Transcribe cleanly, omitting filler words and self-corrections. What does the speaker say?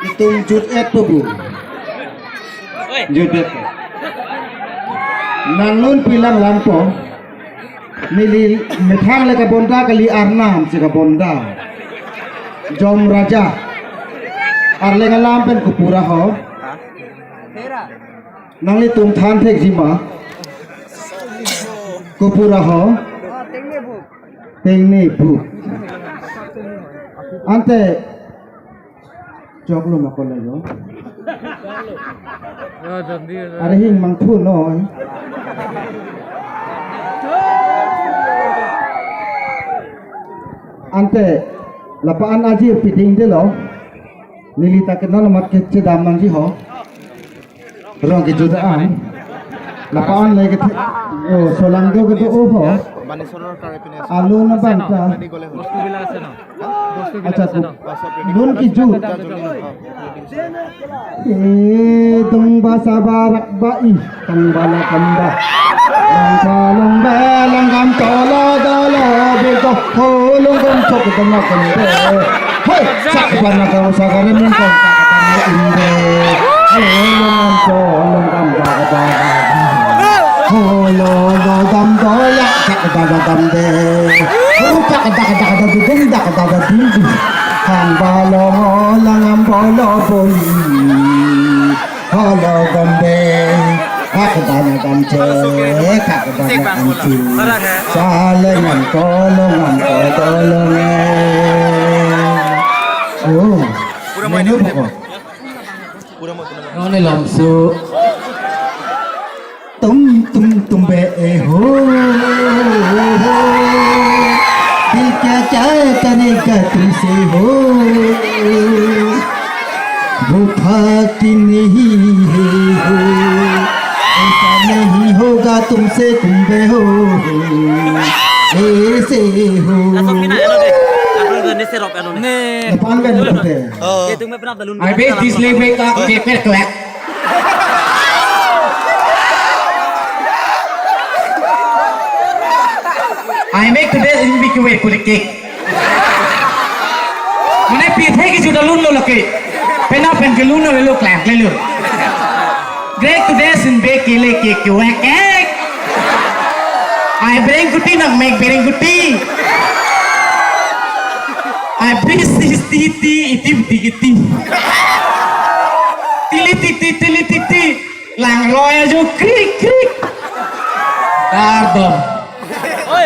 Itung jut eto bu. Jut eto. Nangun pilang lampo. Nili methang le kabonda kali arnam si kabonda. Jom raja. Arle ngalam pen kupura ho. Nangli tum than thek jima. Kupura ho. Tengni bu. Ante jok lu makol lego. Are hing mang thu noi. Ante lapaan aji piting de lo. Nilita ke non mat ke cedam nang ji ho. Rong ke judaan. Lapaan lagi oh solang do ke oh ho. Alu na banta. Acha tu. Dun ki jut. Tung basa barak bai tang bala kamba. Long belang gam tolo dolo bego holong gam chok tengah kende. Hoi sak bana kau sagaran min kau kata inde. Holong gam baba. Holong gam dola sak baba gam de. Tak dak tinggi. Hang balo langam bolo boli. Holong gam de. Aku banyak kamce, aku banyak kamci. Salengan tolongan oh, menu pokok. Ini langsung. Tum be ho. Dilka tane ka tumse ho. बुफाती नहीं है हो ऐसा नहीं होगा तुमसे तुम बे हो ऐसे हो depan kan betul I bet this level ka kepet kelak I make today in big way kulik mana pithe ki sudah lun lo laki pena pen ke lun lo kelak le lo Greg today in bake kile cake you cake I bring gutti nak make bring gutti I bring this titi iti tili titi lang loy aja krik krik dar dom oi